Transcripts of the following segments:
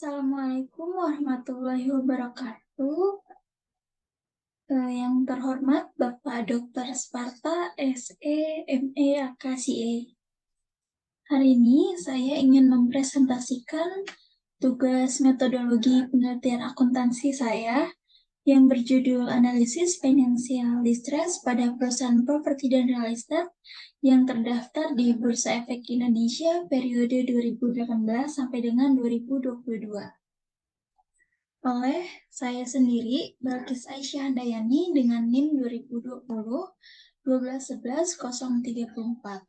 Assalamualaikum warahmatullahi wabarakatuh. Yang terhormat Bapak Dr. Sparta, SE, ME, AKCA. Hari ini saya ingin mempresentasikan tugas metodologi penelitian akuntansi saya yang berjudul Analisis Financial Distress pada perusahaan properti dan real estate yang terdaftar di Bursa Efek Indonesia periode 2018 sampai dengan 2022. Oleh saya sendiri, Balkis Aisyah Handayani dengan NIM 2020 1211034.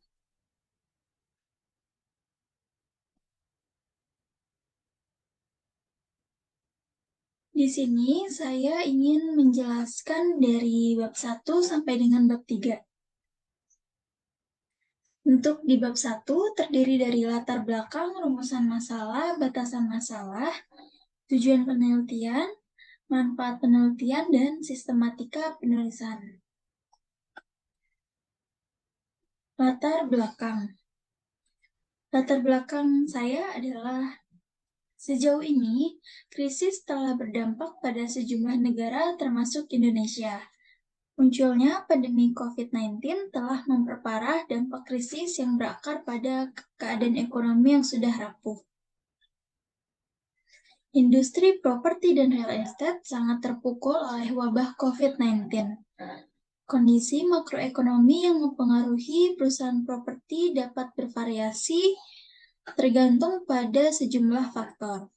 Di sini saya ingin menjelaskan dari bab 1 sampai dengan bab 3. Untuk di bab 1 terdiri dari latar belakang, rumusan masalah, batasan masalah, tujuan penelitian, manfaat penelitian, dan sistematika penulisan. Latar belakang. Latar belakang saya adalah sejauh ini, krisis telah berdampak pada sejumlah negara termasuk Indonesia. Munculnya pandemi COVID-19 telah memperparah dampak krisis yang berakar pada keadaan ekonomi yang sudah rapuh. Industri properti dan real estate sangat terpukul oleh wabah COVID-19. Kondisi makroekonomi yang mempengaruhi perusahaan properti dapat bervariasi tergantung pada sejumlah faktor,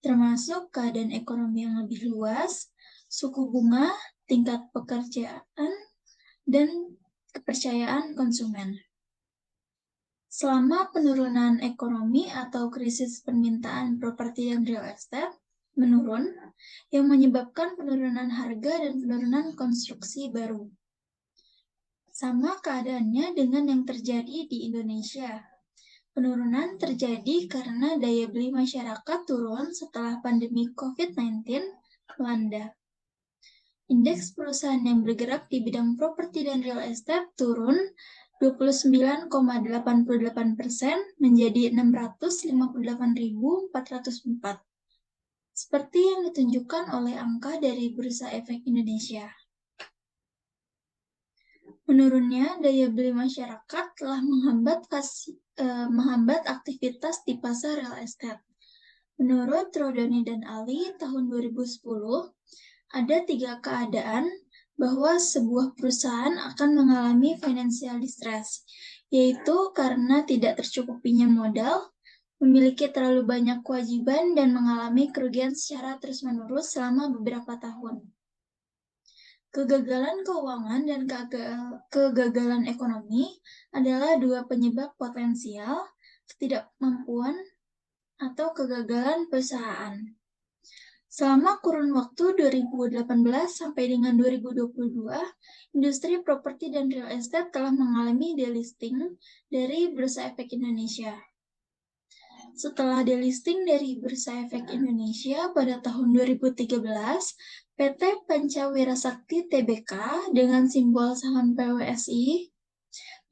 termasuk keadaan ekonomi yang lebih luas, suku bunga, tingkat pekerjaan, dan kepercayaan konsumen. Selama penurunan ekonomi atau krisis permintaan properti dan real estate menurun, yang menyebabkan penurunan harga dan penurunan konstruksi baru. Sama keadaannya dengan yang terjadi di Indonesia. Penurunan terjadi karena daya beli masyarakat turun setelah pandemi COVID-19 melanda. Indeks perusahaan yang bergerak di bidang properti dan real estate turun 29,88% menjadi 658.404. Seperti yang ditunjukkan oleh angka dari Bursa Efek Indonesia. Menurunnya daya beli masyarakat telah menghambat aktivitas di pasar real estate. Menurut Rodoni dan Ali tahun 2010, ada 3 keadaan bahwa sebuah perusahaan akan mengalami financial distress, yaitu karena tidak tercukupinya modal, memiliki terlalu banyak kewajiban, dan mengalami kerugian secara terus-menerus selama beberapa tahun. Kegagalan keuangan dan kegagalan ekonomi adalah 2 penyebab potensial ketidakmampuan atau kegagalan perusahaan. Selama kurun waktu 2018 sampai dengan 2022, industri properti dan real estate telah mengalami delisting dari Bursa Efek Indonesia. Setelah delisting dari Bursa Efek Indonesia pada tahun 2013, PT Pancawira Sakti Tbk dengan simbol saham PWSI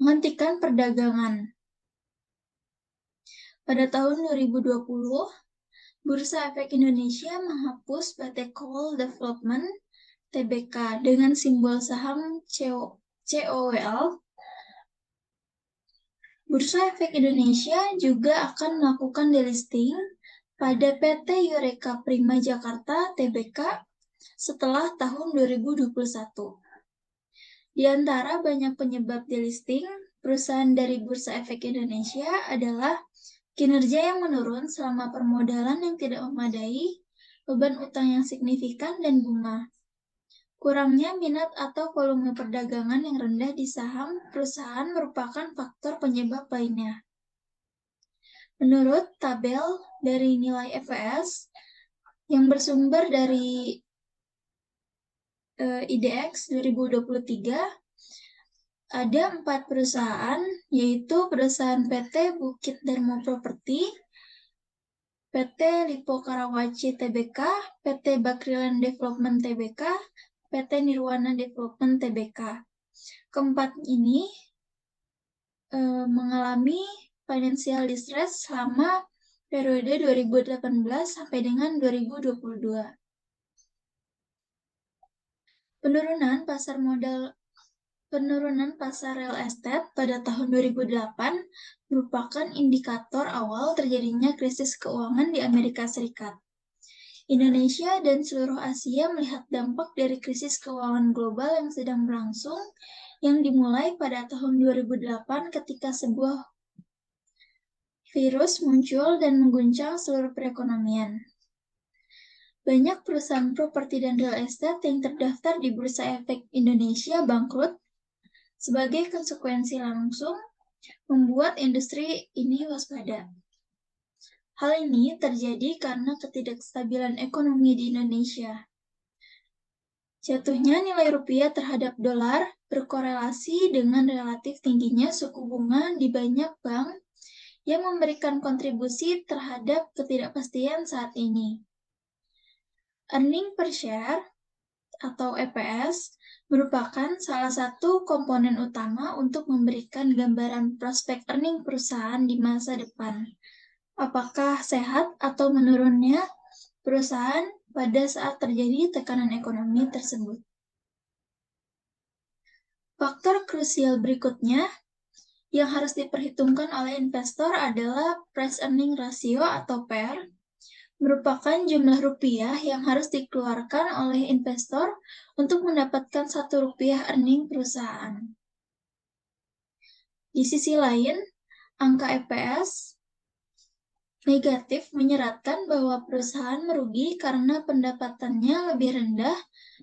menghentikan perdagangan. Pada tahun 2020, Bursa Efek Indonesia menghapus PT Cole Development Tbk dengan simbol saham COWL. Bursa Efek Indonesia juga akan melakukan delisting pada PT Eureka Prima Jakarta Tbk setelah tahun 2021. Di antara banyak penyebab delisting, perusahaan dari Bursa Efek Indonesia adalah kinerja yang menurun selama permodalan yang tidak memadai, beban utang yang signifikan, dan bunga. Kurangnya minat atau volume perdagangan yang rendah di saham perusahaan merupakan faktor penyebab lainnya. Menurut tabel dari nilai EPS yang bersumber dari IDX 2023, ada 4 perusahaan, yaitu perusahaan PT Bukit Darmo Property, PT Lipo Karawaci Tbk, PT Bakriland Development Tbk, PT Nirwana Development Tbk. Keempat ini mengalami financial distress selama periode 2018 sampai dengan 2022. Penurunan pasar real estate pada tahun 2008 merupakan indikator awal terjadinya krisis keuangan di Amerika Serikat. Indonesia dan seluruh Asia melihat dampak dari krisis keuangan global yang sedang berlangsung, yang dimulai pada tahun 2008 ketika sebuah virus muncul dan mengguncang seluruh perekonomian. Banyak perusahaan properti dan real estate yang terdaftar di Bursa Efek Indonesia bangkrut. Sebagai konsekuensi langsung, membuat industri ini waspada. Hal ini terjadi karena ketidakstabilan ekonomi di Indonesia. Jatuhnya nilai rupiah terhadap dolar berkorelasi dengan relatif tingginya suku bunga di banyak bank yang memberikan kontribusi terhadap ketidakpastian saat ini. Earning per share atau EPS merupakan salah satu komponen utama untuk memberikan gambaran prospek earning perusahaan di masa depan. Apakah sehat atau menurunnya perusahaan pada saat terjadi tekanan ekonomi tersebut. Faktor krusial berikutnya yang harus diperhitungkan oleh investor adalah price-earning ratio atau PER, merupakan jumlah rupiah yang harus dikeluarkan oleh investor untuk mendapatkan 1 rupiah earning perusahaan. Di sisi lain, angka EPS negatif menyeratkan bahwa perusahaan merugi karena pendapatannya lebih rendah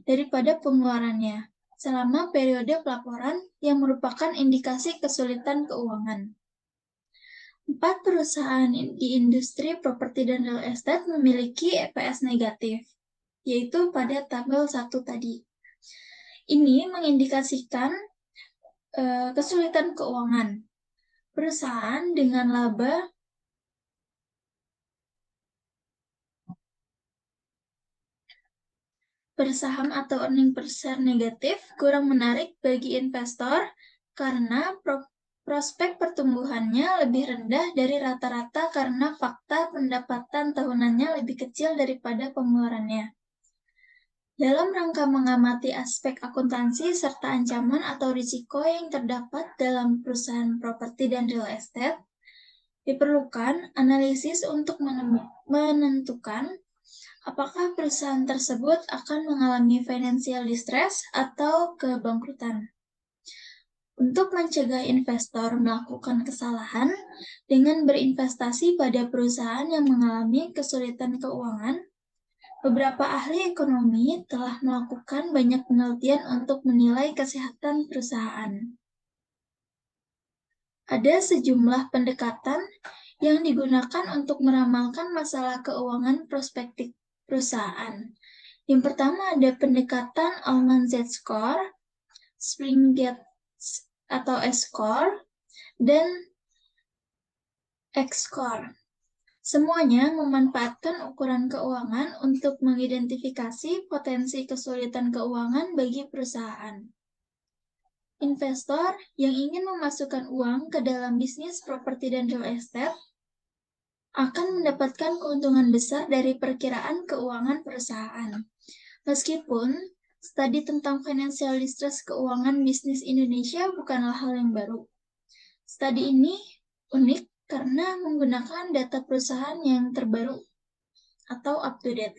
daripada pengeluarannya selama periode pelaporan yang merupakan indikasi kesulitan keuangan. 4 perusahaan di industri properti dan real estate memiliki EPS negatif, yaitu pada tabel 1 tadi. Ini mengindikasikan kesulitan keuangan. Perusahaan dengan laba per saham atau earning per share negatif kurang menarik bagi investor karena prospek pertumbuhannya lebih rendah dari rata-rata karena fakta pendapatan tahunannya lebih kecil daripada pengeluarannya. Dalam rangka mengamati aspek akuntansi serta ancaman atau risiko yang terdapat dalam perusahaan properti dan real estate, diperlukan analisis untuk menentukan apakah perusahaan tersebut akan mengalami financial distress atau kebangkrutan. Untuk mencegah investor melakukan kesalahan dengan berinvestasi pada perusahaan yang mengalami kesulitan keuangan, beberapa ahli ekonomi telah melakukan banyak penelitian untuk menilai kesehatan perusahaan. Ada sejumlah pendekatan yang digunakan untuk meramalkan masalah keuangan prospektif perusahaan. Yang pertama ada pendekatan Allman Z-score, Springate atau S-score, dan X-score. Semuanya memanfaatkan ukuran keuangan untuk mengidentifikasi potensi kesulitan keuangan bagi perusahaan. Investor yang ingin memasukkan uang ke dalam bisnis properti dan real estate akan mendapatkan keuntungan besar dari perkiraan keuangan perusahaan. Meskipun studi tentang financial distress keuangan bisnis Indonesia bukanlah hal yang baru. Studi ini unik karena menggunakan data perusahaan yang terbaru atau up-to-date.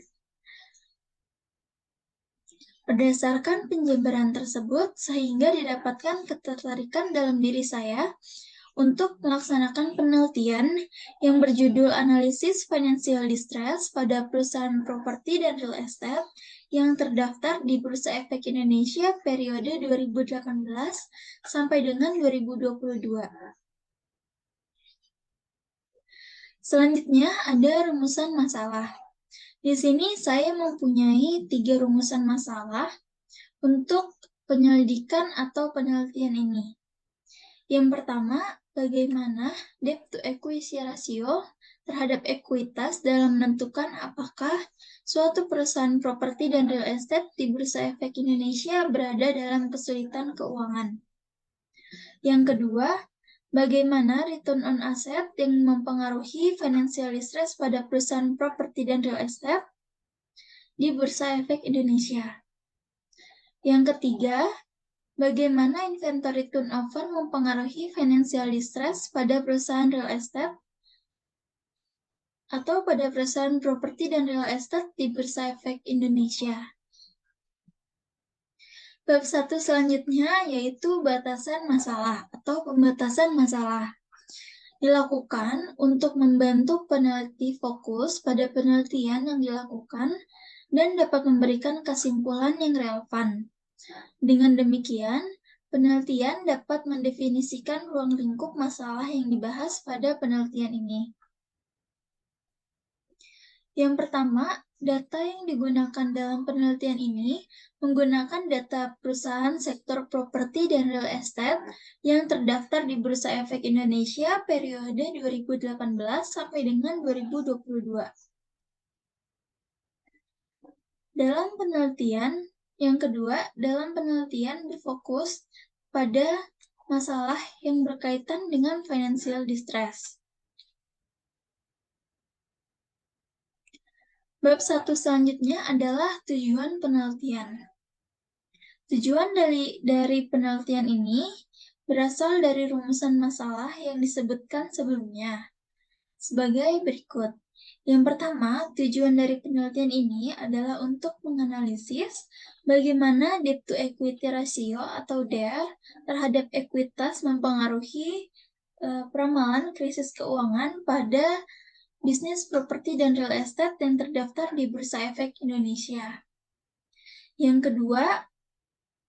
Berdasarkan penjabaran tersebut, sehingga didapatkan ketertarikan dalam diri saya untuk melaksanakan penelitian yang berjudul Analisis Financial Distress pada perusahaan properti dan real estate yang terdaftar di Bursa Efek Indonesia periode 2018 sampai dengan 2022. Selanjutnya ada rumusan masalah. Di sini saya mempunyai 3 rumusan masalah untuk penyelidikan atau penelitian ini. Yang pertama, bagaimana debt to equity ratio terhadap ekuitas dalam menentukan apakah suatu perusahaan properti dan real estate di Bursa Efek Indonesia berada dalam kesulitan keuangan. Yang kedua, Bagaimana return on asset yang mempengaruhi financial distress pada perusahaan properti dan real estate di Bursa Efek Indonesia. Yang ketiga, bagaimana inventory turnover mempengaruhi financial distress pada perusahaan real estate atau pada perusahaan properti dan real estate di Bursa Efek Indonesia. Bab 1 selanjutnya yaitu batasan masalah atau pembatasan masalah. Dilakukan untuk membantu peneliti fokus pada penelitian yang dilakukan dan dapat memberikan kesimpulan yang relevan. Dengan demikian, penelitian dapat mendefinisikan ruang lingkup masalah yang dibahas pada penelitian ini. Yang pertama, data yang digunakan dalam penelitian ini menggunakan data perusahaan sektor properti dan real estate yang terdaftar di Bursa Efek Indonesia periode 2018 sampai dengan 2022. Dalam penelitian, yang kedua, dalam penelitian berfokus pada masalah yang berkaitan dengan financial distress. Bab 1 selanjutnya adalah tujuan penelitian. Tujuan dari penelitian ini berasal dari rumusan masalah yang disebutkan sebelumnya sebagai berikut. Yang pertama, tujuan dari penelitian ini adalah untuk menganalisis bagaimana debt to equity ratio atau DER terhadap ekuitas mempengaruhi peramalan krisis keuangan pada bisnis properti dan real estate yang terdaftar di Bursa Efek Indonesia. Yang kedua,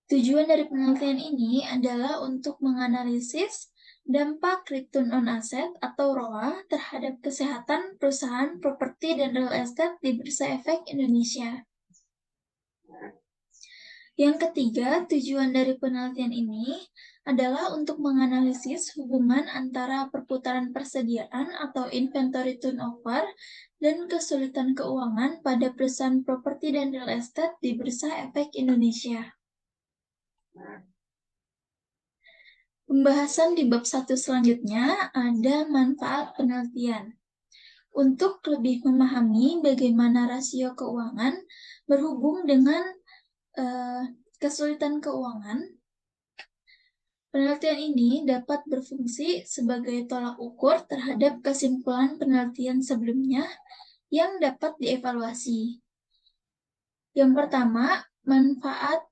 tujuan dari penelitian ini adalah untuk menganalisis dampak return on asset atau ROA terhadap kesehatan perusahaan properti dan real estate di Bursa Efek Indonesia. Yang ketiga, tujuan dari penelitian ini adalah untuk menganalisis hubungan antara perputaran persediaan atau inventory turnover dan kesulitan keuangan pada perusahaan properti dan real estate di Bursa Efek Indonesia. Pembahasan di bab 1 selanjutnya ada manfaat penelitian. Untuk lebih memahami bagaimana rasio keuangan berhubung dengan kesulitan keuangan, penelitian ini dapat berfungsi sebagai tolak ukur terhadap kesimpulan penelitian sebelumnya yang dapat dievaluasi. Yang pertama, manfaat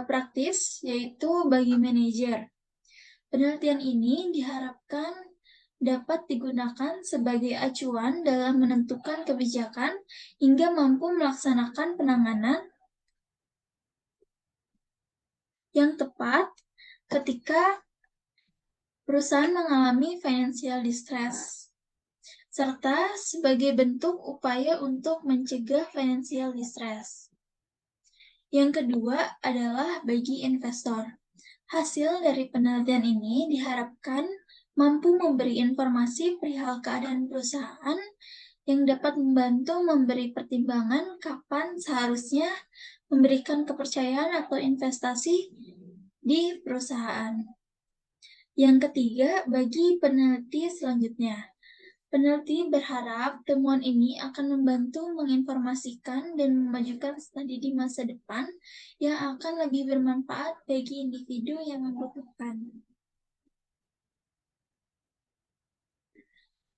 praktis yaitu bagi manajer. Penelitian ini diharapkan dapat digunakan sebagai acuan dalam menentukan kebijakan hingga mampu melaksanakan penanganan yang tepat ketika perusahaan mengalami financial distress, serta sebagai bentuk upaya untuk mencegah financial distress. Yang kedua adalah bagi investor. Hasil dari penelitian ini diharapkan mampu memberi informasi perihal keadaan perusahaan yang dapat membantu memberi pertimbangan kapan seharusnya memberikan kepercayaan atau investasi di perusahaan. Yang ketiga, bagi peneliti selanjutnya. Peneliti berharap temuan ini akan membantu menginformasikan dan memajukan studi di masa depan yang akan lebih bermanfaat bagi individu yang membutuhkan.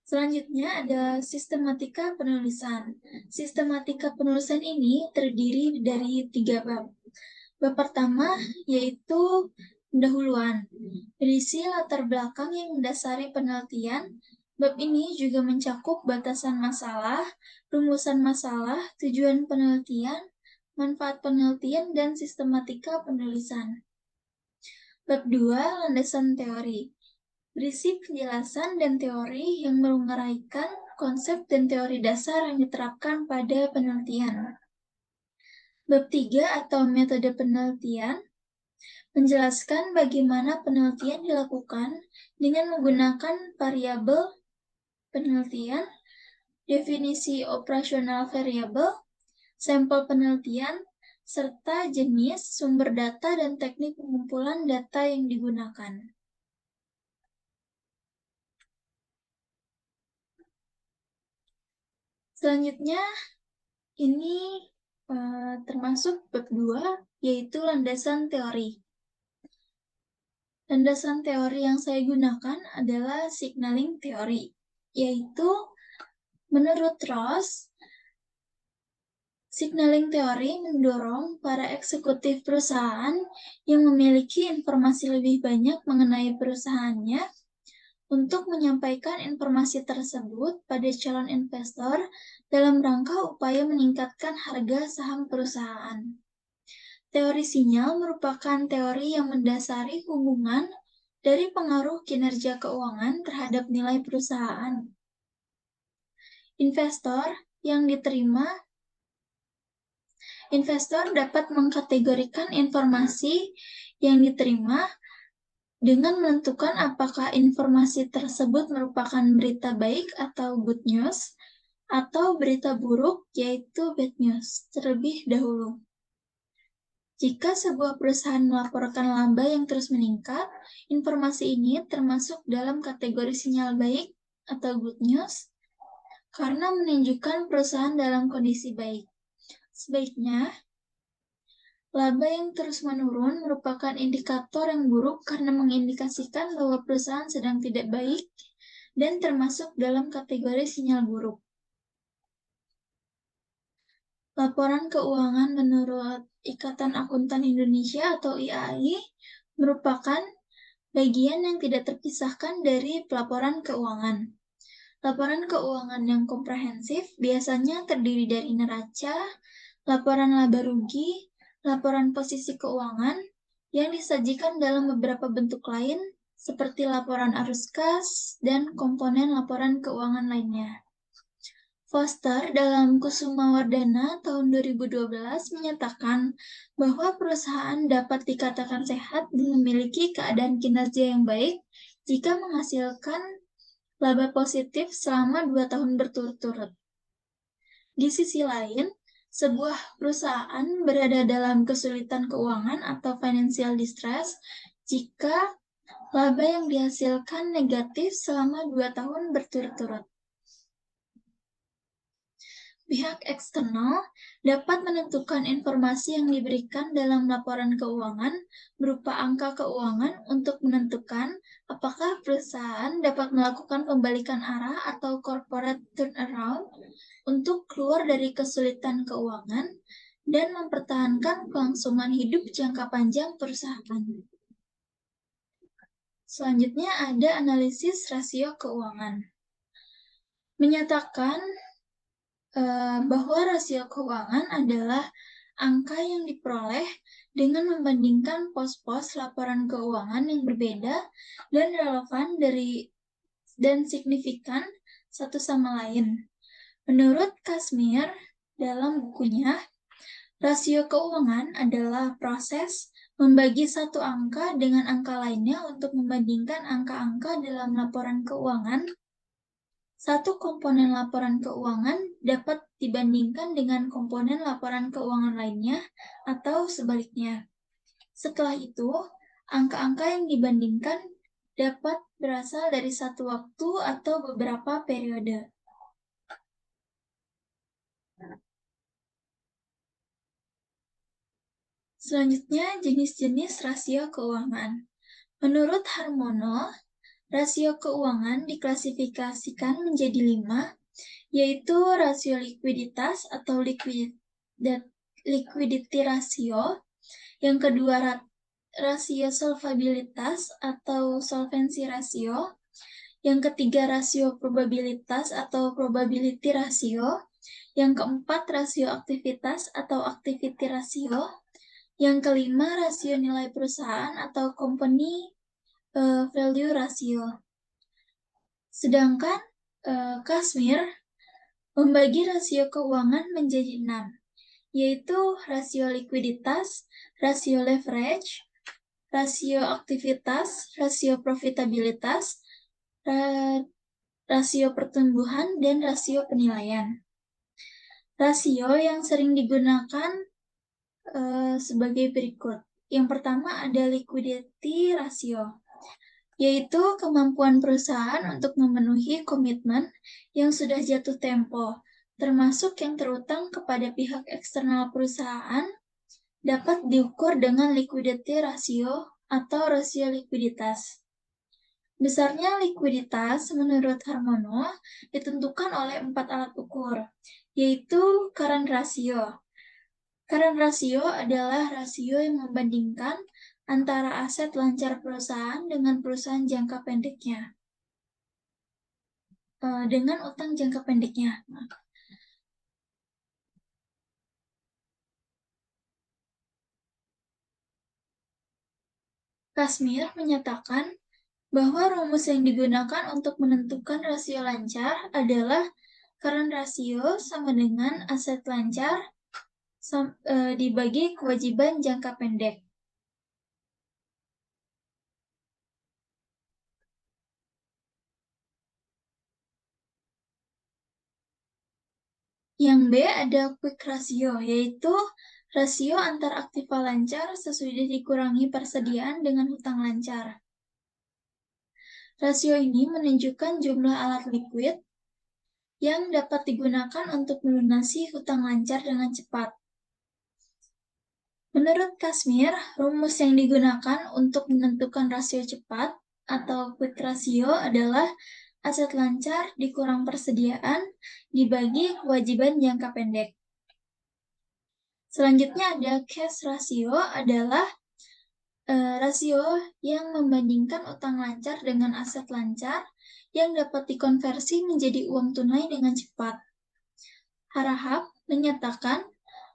Selanjutnya ada sistematika penulisan. Sistematika penulisan ini terdiri dari 3 bab. Bab pertama yaitu pendahuluan, berisi latar belakang yang mendasari penelitian. Bab ini juga mencakup batasan masalah, rumusan masalah, tujuan penelitian, manfaat penelitian, dan sistematika penulisan. Bab 2, landasan teori. Berisi penjelasan dan teori yang menguraikan konsep dan teori dasar yang diterapkan pada penelitian. Bab 3 atau metode penelitian menjelaskan bagaimana penelitian dilakukan dengan menggunakan variabel penelitian, definisi operasional variabel, sampel penelitian, serta jenis, sumber data, dan teknik pengumpulan data yang digunakan. Selanjutnya, ini termasuk bab 2, yaitu landasan teori. Landasan teori yang saya gunakan adalah signaling teori, yaitu menurut Ross, signaling teori mendorong para eksekutif perusahaan yang memiliki informasi lebih banyak mengenai perusahaannya untuk menyampaikan informasi tersebut pada calon investor dalam rangka upaya meningkatkan harga saham perusahaan. Teori sinyal merupakan teori yang mendasari hubungan dari pengaruh kinerja keuangan terhadap nilai perusahaan. Investor dapat mengkategorikan informasi yang diterima dengan menentukan apakah informasi tersebut merupakan berita baik atau good news, atau berita buruk, yaitu bad news, terlebih dahulu. Jika sebuah perusahaan melaporkan laba yang terus meningkat, informasi ini termasuk dalam kategori sinyal baik atau good news karena menunjukkan perusahaan dalam kondisi baik. Sebaiknya, laba yang terus menurun merupakan indikator yang buruk karena mengindikasikan bahwa perusahaan sedang tidak baik dan termasuk dalam kategori sinyal buruk. Laporan keuangan menurut Ikatan Akuntan Indonesia atau IAI merupakan bagian yang tidak terpisahkan dari pelaporan keuangan. Laporan keuangan yang komprehensif biasanya terdiri dari neraca, laporan laba rugi, laporan posisi keuangan yang disajikan dalam beberapa bentuk lain seperti laporan arus kas dan komponen laporan keuangan lainnya. Foster dalam Kusumawardana tahun 2012 menyatakan bahwa perusahaan dapat dikatakan sehat dan memiliki keadaan kinerja yang baik jika menghasilkan laba positif selama 2 tahun berturut-turut. Di sisi lain, sebuah perusahaan berada dalam kesulitan keuangan atau financial distress jika laba yang dihasilkan negatif selama 2 tahun berturut-turut. Pihak eksternal dapat menentukan informasi yang diberikan dalam laporan keuangan berupa angka keuangan untuk menentukan apakah perusahaan dapat melakukan pembalikan arah atau corporate turnaround untuk keluar dari kesulitan keuangan dan mempertahankan kelangsungan hidup jangka panjang perusahaan. Selanjutnya ada analisis rasio keuangan. Menyatakan bahwa rasio keuangan adalah angka yang diperoleh dengan membandingkan pos-pos laporan keuangan yang berbeda dan relevan dan signifikan satu sama lain. Menurut Kazmir dalam bukunya, rasio keuangan adalah proses membagi satu angka dengan angka lainnya untuk membandingkan angka-angka dalam laporan keuangan. Satu komponen laporan keuangan dapat dibandingkan dengan komponen laporan keuangan lainnya atau sebaliknya. Setelah itu, angka-angka yang dibandingkan dapat berasal dari satu waktu atau beberapa periode. Selanjutnya, jenis-jenis rasio keuangan. Menurut Harmono, rasio keuangan diklasifikasikan menjadi 5, yaitu rasio likuiditas atau liquidity ratio, yang kedua rasio solvabilitas atau solvency ratio, yang ketiga rasio probabilitas atau probability ratio, yang keempat rasio aktivitas atau activity ratio, yang kelima rasio nilai perusahaan atau company value ratio. Sedangkan Kazmir membagi rasio keuangan menjadi 6, yaitu rasio likuiditas, rasio leverage, rasio aktivitas, rasio profitabilitas, rasio pertumbuhan, dan rasio penilaian. Rasio yang sering digunakan sebagai berikut. Yang pertama ada liquidity ratio, yaitu kemampuan perusahaan untuk memenuhi komitmen yang sudah jatuh tempo, termasuk yang terutang kepada pihak eksternal perusahaan, dapat diukur dengan liquidity ratio atau rasio likuiditas. Besarnya likuiditas menurut Harmono ditentukan oleh 4 alat ukur, yaitu current ratio. Current ratio adalah rasio yang membandingkan antara aset lancar perusahaan dengan perusahaan jangka pendeknya. Dengan utang jangka pendeknya. Kasmir menyatakan bahwa rumus yang digunakan untuk menentukan rasio lancar adalah current ratio sama dengan aset lancar dibagi kewajiban jangka pendek. Yang B ada quick ratio, yaitu rasio antar aktiva lancar sesudah dikurangi persediaan dengan hutang lancar. Rasio ini menunjukkan jumlah alat likuid yang dapat digunakan untuk melunasi hutang lancar dengan cepat. Menurut Kasmir, rumus yang digunakan untuk menentukan rasio cepat atau quick ratio adalah aset lancar dikurang persediaan dibagi kewajiban jangka pendek. Selanjutnya ada cash ratio adalah rasio yang membandingkan utang lancar dengan aset lancar yang dapat dikonversi menjadi uang tunai dengan cepat. Harahap menyatakan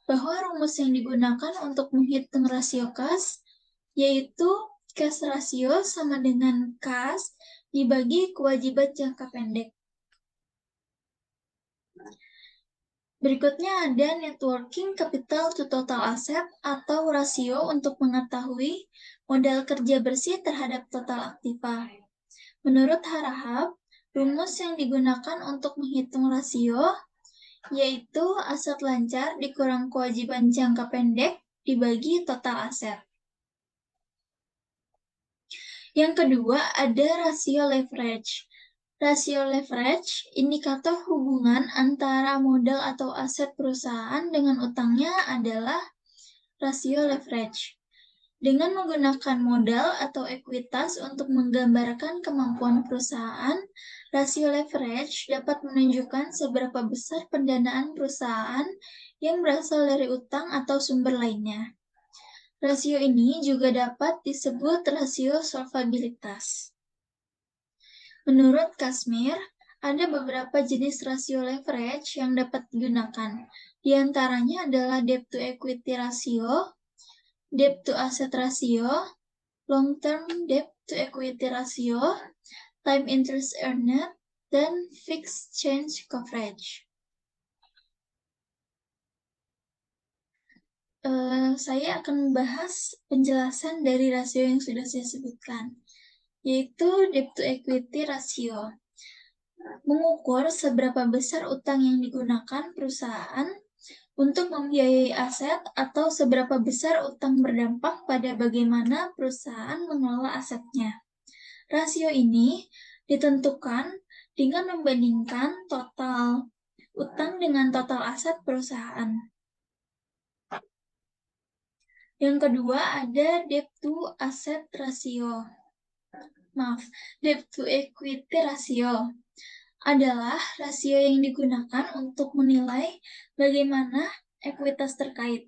bahwa rumus yang digunakan untuk menghitung rasio kas yaitu cash ratio sama dengan kas dibagi kewajiban jangka pendek. Berikutnya ada networking capital to total asset atau rasio untuk mengetahui modal kerja bersih terhadap total aktiva. Menurut Harahap, rumus yang digunakan untuk menghitung rasio yaitu aset lancar dikurang kewajiban jangka pendek dibagi total aset. Yang kedua ada rasio leverage. Rasio leverage, indikator hubungan antara modal atau aset perusahaan dengan utangnya adalah rasio leverage. Dengan menggunakan modal atau ekuitas untuk menggambarkan kemampuan perusahaan, rasio leverage dapat menunjukkan seberapa besar pendanaan perusahaan yang berasal dari utang atau sumber lainnya. Rasio ini juga dapat disebut rasio solvabilitas. Menurut Kasmir, ada beberapa jenis rasio leverage yang dapat digunakan. Di antaranya adalah debt to equity ratio, debt to asset ratio, long-term debt to equity ratio, time interest earned, dan fixed charge coverage. Saya akan membahas penjelasan dari rasio yang sudah saya sebutkan, yaitu debt to equity ratio. Mengukur seberapa besar utang yang digunakan perusahaan untuk membiayai aset atau seberapa besar utang berdampak pada bagaimana perusahaan mengelola asetnya. Rasio ini ditentukan dengan membandingkan total utang dengan total aset perusahaan. Yang kedua ada debt to asset ratio. Debt to equity ratio adalah rasio yang digunakan untuk menilai bagaimana ekuitas terkait.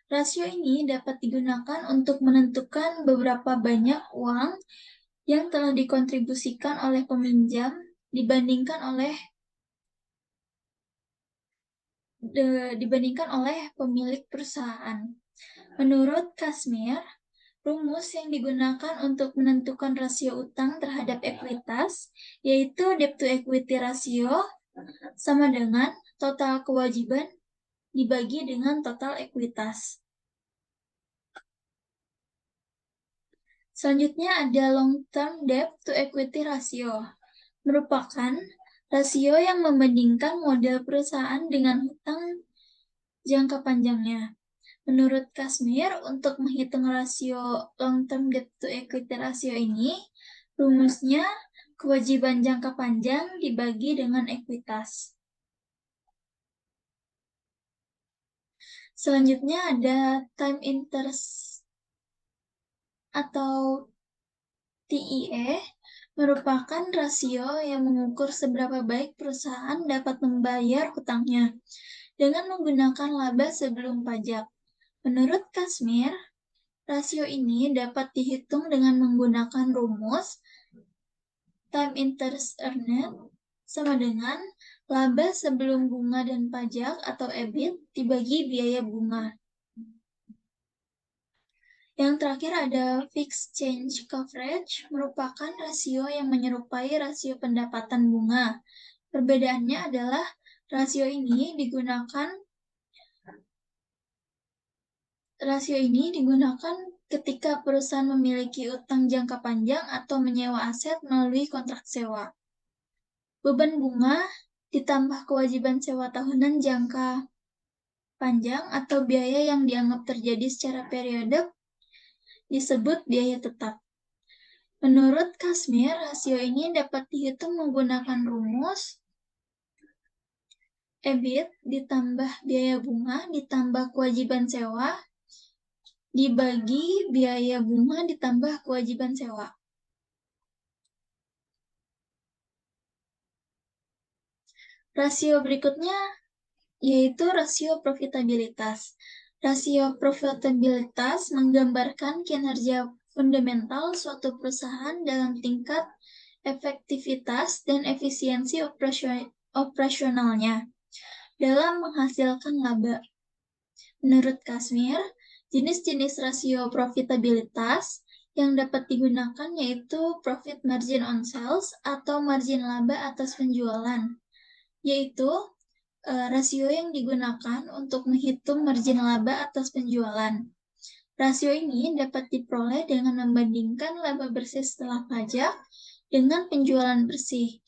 Rasio ini dapat digunakan untuk menentukan beberapa banyak uang yang telah dikontribusikan oleh peminjam dibandingkan oleh pemilik perusahaan. Menurut Kasmir, rumus yang digunakan untuk menentukan rasio utang terhadap ekuitas yaitu debt to equity ratio sama dengan total kewajiban dibagi dengan total ekuitas. Selanjutnya ada long-term debt to equity ratio, merupakan rasio yang membandingkan modal perusahaan dengan hutang jangka panjangnya. Menurut Kasmir, untuk menghitung rasio long-term debt to equity ratio ini, rumusnya kewajiban jangka panjang dibagi dengan ekuitas. Selanjutnya ada time interest atau TIE, merupakan rasio yang mengukur seberapa baik perusahaan dapat membayar hutangnya dengan menggunakan laba sebelum pajak. Menurut Kasmir, rasio ini dapat dihitung dengan menggunakan rumus time interest earned sama dengan laba sebelum bunga dan pajak atau EBIT dibagi biaya bunga. Yang terakhir ada fixed change coverage, merupakan rasio yang menyerupai rasio pendapatan bunga. Perbedaannya adalah rasio ini digunakan ketika perusahaan memiliki utang jangka panjang atau menyewa aset melalui kontrak sewa. Beban bunga ditambah kewajiban sewa tahunan jangka panjang atau biaya yang dianggap terjadi secara periodik disebut biaya tetap. Menurut Kasmir, rasio ini dapat dihitung menggunakan rumus EBIT ditambah biaya bunga ditambah kewajiban sewa dibagi biaya bunga ditambah kewajiban sewa. Rasio berikutnya yaitu rasio profitabilitas. Rasio profitabilitas menggambarkan kinerja fundamental suatu perusahaan dalam tingkat efektivitas dan efisiensi operasionalnya dalam menghasilkan laba. Menurut Kasmir, jenis-jenis rasio profitabilitas yang dapat digunakan yaitu profit margin on sales atau margin laba atas penjualan, yaitu rasio yang digunakan untuk menghitung margin laba atas penjualan. Rasio ini dapat diperoleh dengan membandingkan laba bersih setelah pajak dengan penjualan bersih.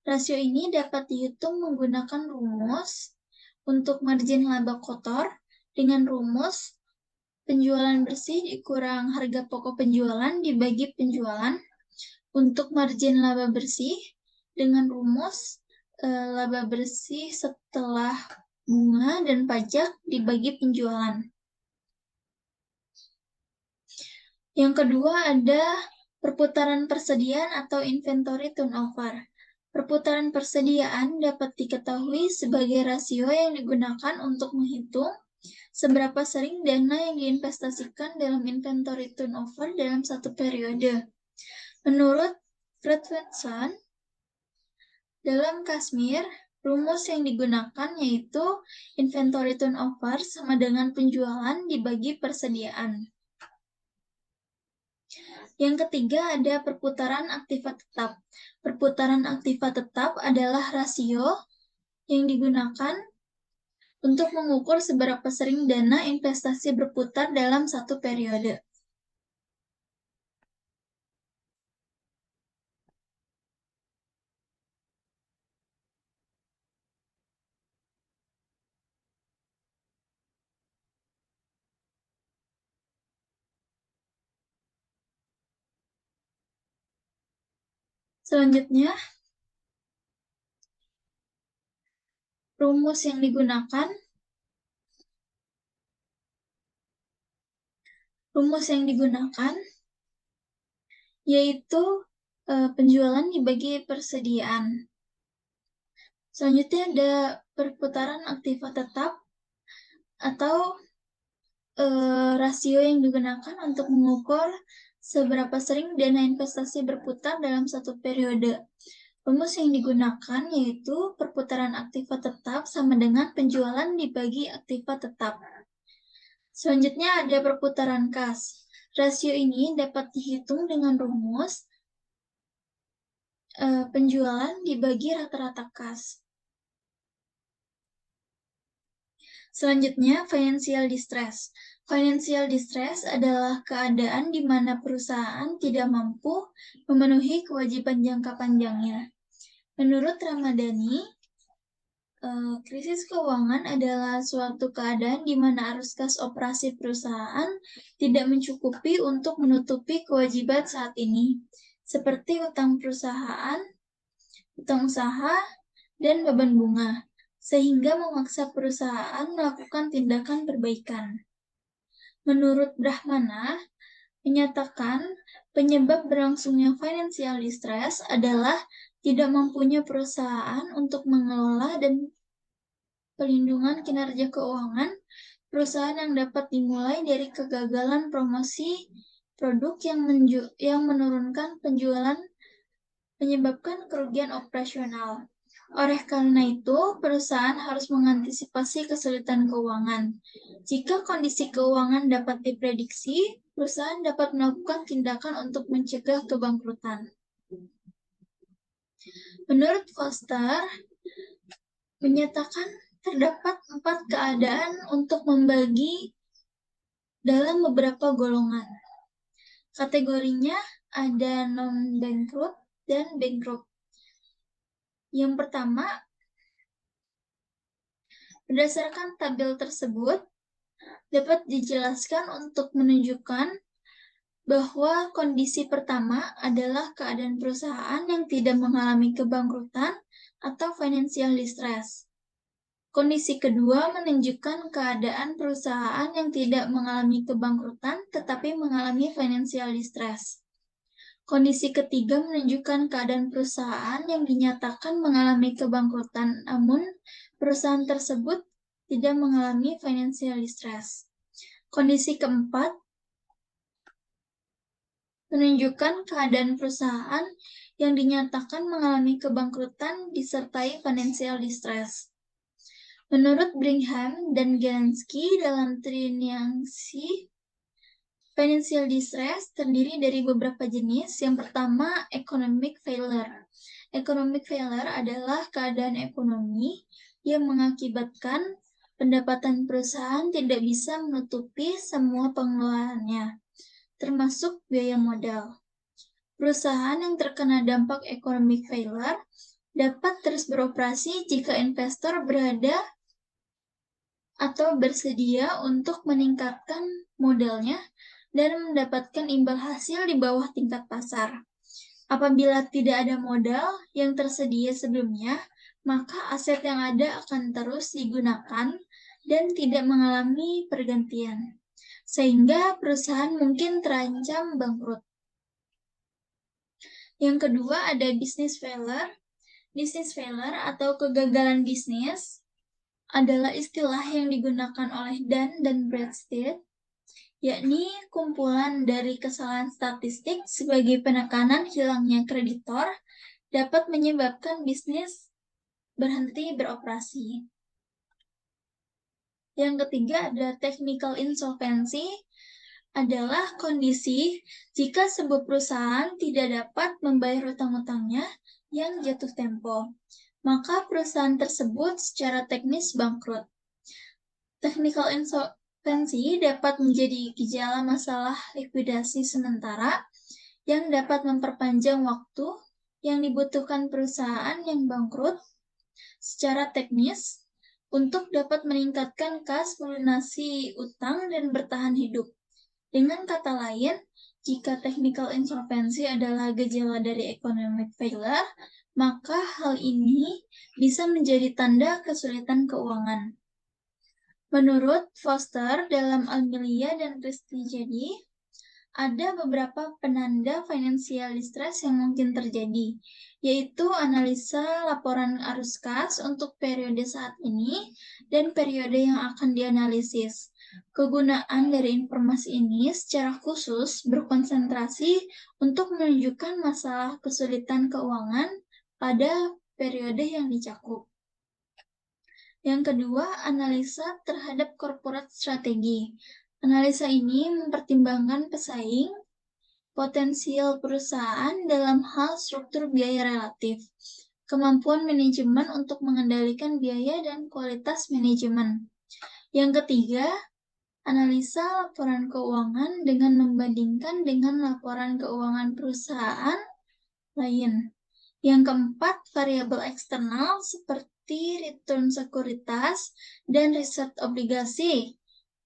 Rasio ini dapat dihitung menggunakan rumus untuk margin laba kotor dengan rumus penjualan bersih dikurang harga pokok penjualan dibagi penjualan. Untuk margin laba bersih dengan rumus laba bersih setelah bunga dan pajak dibagi penjualan. Yang kedua ada perputaran persediaan atau inventory turnover. Perputaran persediaan dapat diketahui sebagai rasio yang digunakan untuk menghitung seberapa sering dana yang diinvestasikan dalam inventory turnover dalam satu periode. Menurut Fredrickson, dalam Kasmir, rumus yang digunakan yaitu inventory turnover sama dengan penjualan dibagi persediaan. Yang ketiga ada perputaran aktiva tetap. Perputaran aktiva tetap adalah rasio yang digunakan untuk mengukur seberapa sering dana investasi berputar dalam satu periode. Selanjutnya, rumus yang digunakan yaitu penjualan dibagi persediaan. Selanjutnya ada perputaran aktiva tetap atau rasio yang digunakan untuk mengukur seberapa sering dana investasi berputar dalam satu periode. Rumus yang digunakan yaitu perputaran aktiva tetap sama dengan penjualan dibagi aktiva tetap. Selanjutnya ada perputaran kas. Rasio ini dapat dihitung dengan rumus penjualan dibagi rata-rata kas. Selanjutnya, financial distress. Financial distress adalah keadaan di mana perusahaan tidak mampu memenuhi kewajiban jangka panjangnya. Menurut Ramadhani, Krisis keuangan adalah suatu keadaan di mana arus kas operasi perusahaan tidak mencukupi untuk menutupi kewajiban saat ini, seperti utang perusahaan, utang usaha, dan beban bunga, sehingga memaksa perusahaan melakukan tindakan perbaikan. Menurut Brahmana, menyatakan penyebab berlangsungnya financial distress adalah tidak mampunya perusahaan untuk mengelola dan pelindungan kinerja keuangan perusahaan yang dapat dimulai dari kegagalan promosi produk yang menurunkan penjualan menyebabkan kerugian operasional. Oleh karena itu, perusahaan harus mengantisipasi kesulitan keuangan. Jika kondisi keuangan dapat diprediksi, perusahaan dapat melakukan tindakan untuk mencegah kebangkrutan. Menurut Foster, menyatakan terdapat 4 keadaan untuk membagi dalam beberapa golongan. Kategorinya ada non-bankrupt dan bankrupt. Yang pertama, berdasarkan tabel tersebut, dapat dijelaskan untuk menunjukkan bahwa kondisi pertama adalah keadaan perusahaan yang tidak mengalami kebangkrutan atau financial distress. Kondisi kedua menunjukkan keadaan perusahaan yang tidak mengalami kebangkrutan tetapi mengalami financial distress. Kondisi ketiga menunjukkan keadaan perusahaan yang dinyatakan mengalami kebangkrutan namun perusahaan tersebut tidak mengalami financial distress. Kondisi keempat menunjukkan keadaan perusahaan yang dinyatakan mengalami kebangkrutan disertai financial distress. Menurut Brigham dan Gensky dalam Trinyangsi, financial distress terdiri dari beberapa jenis. Yang pertama, economic failure. Economic failure adalah keadaan ekonomi yang mengakibatkan pendapatan perusahaan tidak bisa menutupi semua pengeluarannya, termasuk biaya modal. Perusahaan yang terkena dampak economic failure dapat terus beroperasi jika investor berada atau bersedia untuk meningkatkan modalnya dan mendapatkan imbal hasil di bawah tingkat pasar. Apabila tidak ada modal yang tersedia sebelumnya, maka aset yang ada akan terus digunakan dan tidak mengalami pergantian, sehingga perusahaan mungkin terancam bangkrut. Yang kedua ada business failure. Business failure atau kegagalan bisnis adalah istilah yang digunakan oleh Dan dan Bradstead, yakni kumpulan dari kesalahan statistik sebagai penekanan hilangnya kreditor dapat menyebabkan bisnis berhenti beroperasi. Yang ketiga ada technical insolvency, adalah kondisi jika sebuah perusahaan tidak dapat membayar utang-utangnya yang jatuh tempo, maka perusahaan tersebut secara teknis bangkrut. Technical insolvency dapat menjadi gejala masalah likuidasi sementara yang dapat memperpanjang waktu yang dibutuhkan perusahaan yang bangkrut secara teknis untuk dapat meningkatkan kas melunasi utang dan bertahan hidup. Dengan kata lain, jika technical insolvency adalah gejala dari economic failure, maka hal ini bisa menjadi tanda kesulitan keuangan. Menurut Foster dalam Almelia dan Christie, ada beberapa penanda financial distress yang mungkin terjadi, yaitu analisa laporan arus kas untuk periode saat ini dan periode yang akan dianalisis. Kegunaan dari informasi ini secara khusus berkonsentrasi untuk menunjukkan masalah kesulitan keuangan pada periode yang dicakup. Yang kedua, analisa terhadap corporate strategi. Analisa ini mempertimbangkan pesaing, potensial perusahaan dalam hal struktur biaya relatif, kemampuan manajemen untuk mengendalikan biaya dan kualitas manajemen. Yang ketiga, analisa laporan keuangan dengan membandingkan dengan laporan keuangan perusahaan lain. Yang keempat, variabel eksternal seperti seperti return sekuritas dan riset obligasi.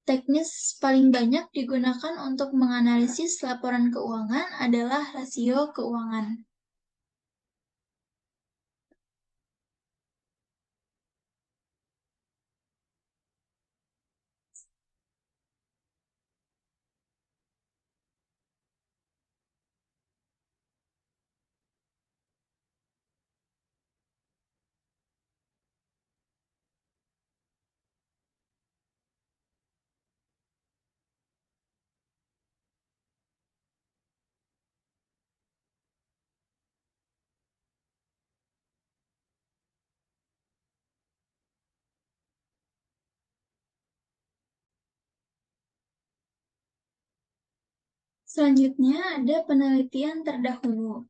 Teknis paling banyak digunakan untuk menganalisis laporan keuangan adalah rasio keuangan. Selanjutnya ada penelitian terdahulu.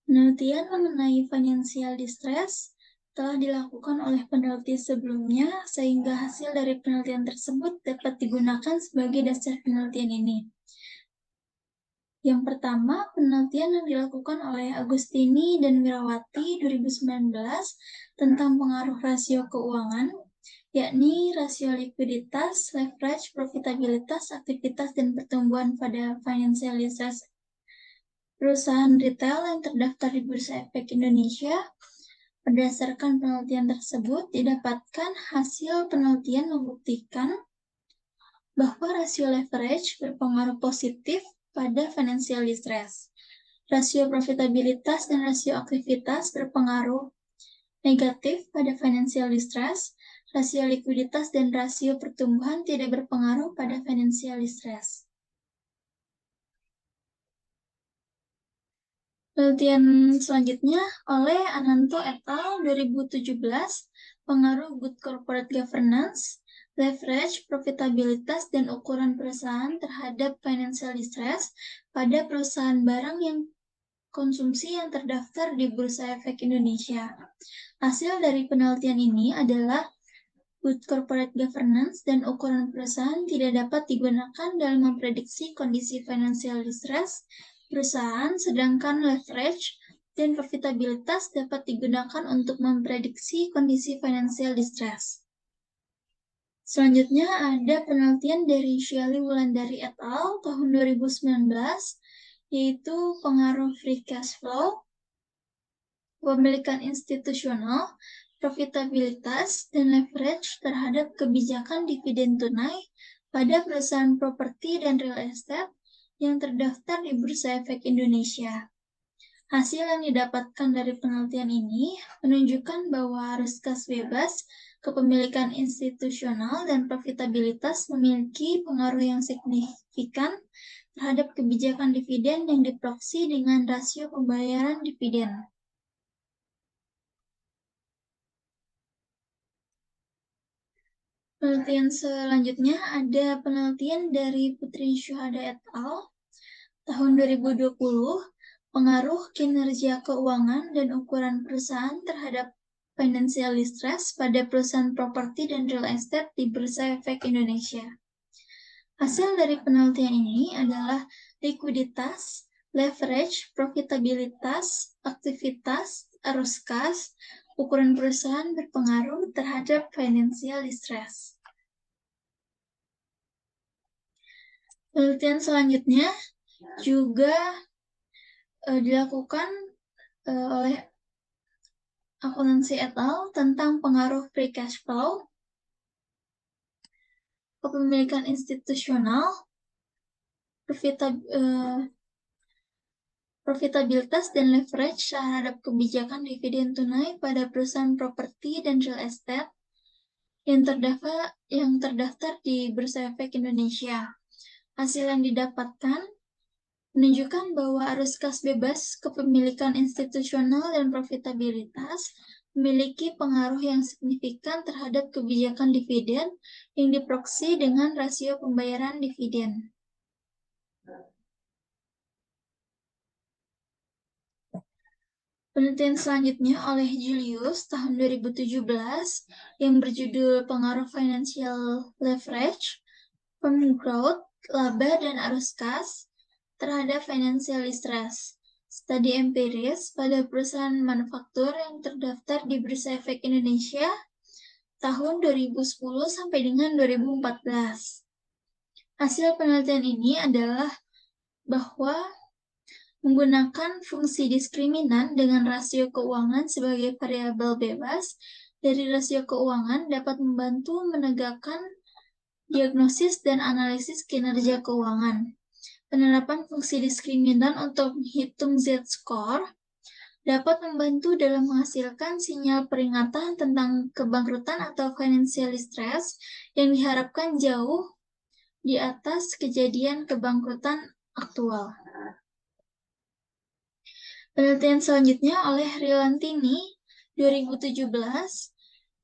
Penelitian mengenai financial distress telah dilakukan oleh peneliti sebelumnya, sehingga hasil dari penelitian tersebut dapat digunakan sebagai dasar penelitian ini. Yang pertama, penelitian yang dilakukan oleh Agustini dan Wirawati 2019 tentang pengaruh rasio keuangan, yakni rasio likuiditas, leverage, profitabilitas, aktivitas, dan pertumbuhan pada financial distress perusahaan retail yang terdaftar di Bursa Efek Indonesia. Berdasarkan penelitian tersebut, didapatkan hasil penelitian membuktikan bahwa rasio leverage berpengaruh positif pada financial distress. Rasio profitabilitas dan rasio aktivitas berpengaruh negatif pada financial distress. Rasio likuiditas dan rasio pertumbuhan tidak berpengaruh pada financial distress. Penelitian selanjutnya oleh Ananto et al. 2017, pengaruh good corporate governance, leverage, profitabilitas, dan ukuran perusahaan terhadap financial distress pada perusahaan barang yang konsumsi yang terdaftar di Bursa Efek Indonesia. Hasil dari penelitian ini adalah good corporate governance dan ukuran perusahaan tidak dapat digunakan dalam memprediksi kondisi financial distress perusahaan, sedangkan leverage dan profitabilitas dapat digunakan untuk memprediksi kondisi financial distress. Selanjutnya ada penelitian dari Shelly Wulandari et al. Tahun 2019, yaitu pengaruh free cash flow, kepemilikan institusional, profitabilitas, dan leverage terhadap kebijakan dividen tunai pada perusahaan properti dan real estate yang terdaftar di Bursa Efek Indonesia. Hasil yang didapatkan dari penelitian ini menunjukkan bahwa arus kas bebas, kepemilikan institusional, dan profitabilitas memiliki pengaruh yang signifikan terhadap kebijakan dividen yang diproksi dengan rasio pembayaran dividen. Penelitian selanjutnya ada penelitian dari Putri Syuhada et al. Tahun 2020, pengaruh kinerja keuangan dan ukuran perusahaan terhadap financial distress pada perusahaan properti dan real estate di Bursa Efek Indonesia. Hasil dari penelitian ini adalah likuiditas, leverage, profitabilitas, aktivitas, arus kas, ukuran perusahaan berpengaruh terhadap financial distress. Penelitian selanjutnya juga dilakukan oleh Akuntansi et al. Tentang pengaruh free cash flow, kepemilikan institusional, profitabilitas dan leverage terhadap kebijakan dividen tunai pada perusahaan properti dan real estate yang terdaftar di Bursa Efek Indonesia. Hasil yang didapatkan menunjukkan bahwa arus kas bebas, kepemilikan institusional, dan profitabilitas memiliki pengaruh yang signifikan terhadap kebijakan dividen yang diproksi dengan rasio pembayaran dividen. Penelitian selanjutnya oleh Julius tahun 2017 yang berjudul Pengaruh Financial Leverage, Firm Growth, Laba, dan Arus Kas terhadap Financial Distress. studi empiris pada perusahaan manufaktur yang terdaftar di Bursa Efek Indonesia tahun 2010 sampai dengan 2014. Hasil penelitian ini adalah bahwa menggunakan fungsi diskriminan dengan rasio keuangan sebagai variabel bebas dari rasio keuangan dapat membantu menegakkan diagnosis dan analisis kinerja keuangan. Penerapan fungsi diskriminan untuk menghitung Z-score dapat membantu dalam menghasilkan sinyal peringatan tentang kebangkrutan atau financial distress yang diharapkan jauh di atas kejadian kebangkrutan aktual. Penelitian selanjutnya oleh Rilantini 2017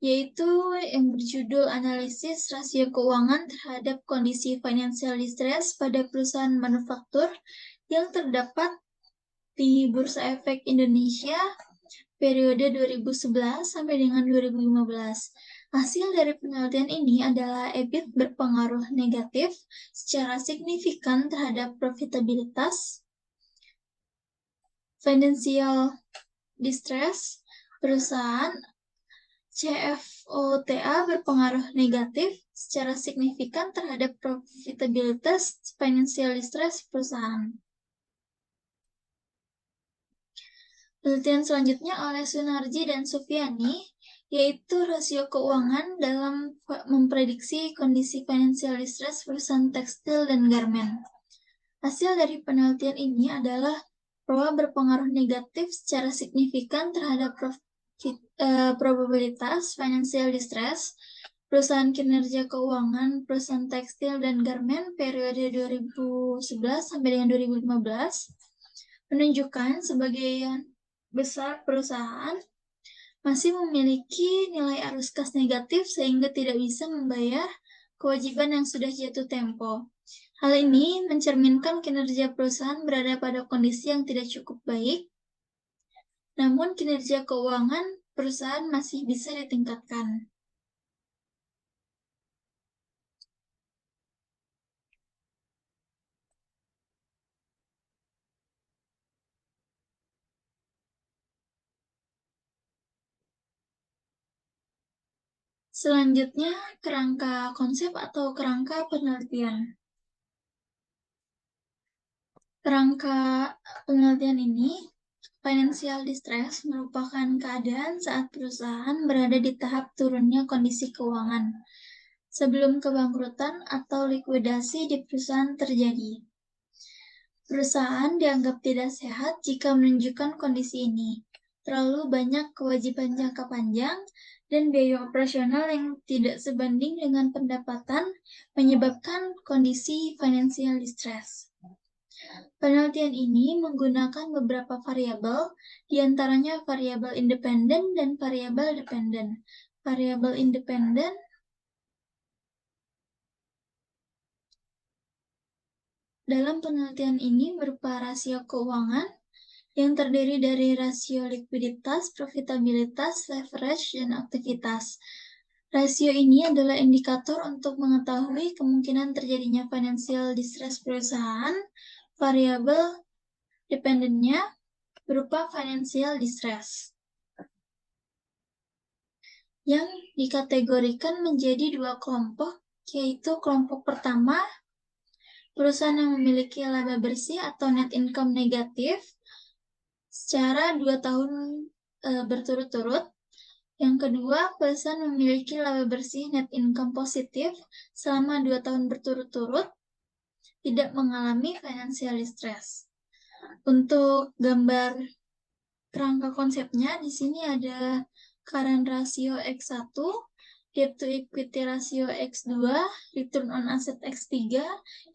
yaitu yang berjudul Analisis Rasio Keuangan terhadap Kondisi Financial Distress pada Perusahaan Manufaktur yang terdapat di Bursa Efek Indonesia periode 2011 sampai dengan 2015. Hasil dari penelitian ini adalah EBIT berpengaruh negatif secara signifikan terhadap profitabilitas, financial distress perusahaan, CFOTA berpengaruh negatif secara signifikan terhadap profitabilitas financial distress perusahaan. Penelitian selanjutnya oleh Sunarji dan Sufiani, yaitu rasio keuangan dalam memprediksi kondisi financial distress perusahaan tekstil dan garmen. Hasil dari penelitian ini adalah bahwa berpengaruh negatif secara signifikan terhadap probabilitas financial distress perusahaan kinerja keuangan perusahaan tekstil dan garmen periode 2011 sampai dengan 2015 menunjukkan sebagian besar perusahaan masih memiliki nilai arus kas negatif sehingga tidak bisa membayar kewajiban yang sudah jatuh tempo. Hal ini mencerminkan kinerja perusahaan berada pada kondisi yang tidak cukup baik, namun kinerja keuangan perusahaan masih bisa ditingkatkan. Selanjutnya, kerangka konsep atau kerangka penelitian. Kerangka penelitian ini, financial distress merupakan keadaan saat perusahaan berada di tahap turunnya kondisi keuangan sebelum kebangkrutan atau likuidasi di perusahaan terjadi. Perusahaan dianggap tidak sehat jika menunjukkan kondisi ini. Terlalu banyak kewajiban jangka panjang dan biaya operasional yang tidak sebanding dengan pendapatan menyebabkan kondisi financial distress. Penelitian ini menggunakan beberapa variabel, diantaranya variabel independen dan variabel dependen. Variabel independen dalam penelitian ini berupa rasio keuangan yang terdiri dari rasio likuiditas, profitabilitas, leverage, dan aktivitas. Rasio ini adalah indikator untuk mengetahui kemungkinan terjadinya financial distress perusahaan. Variabel dependennya berupa financial distress yang dikategorikan menjadi dua kelompok, yaitu kelompok pertama, perusahaan yang memiliki laba bersih atau net income negatif secara 2 tahun berturut-turut. Yang kedua, perusahaan memiliki laba bersih net income positif selama 2 tahun berturut-turut, tidak mengalami financial distress. Untuk gambar kerangka konsepnya, di sini ada current ratio X1, debt to equity ratio X2, return on asset X3,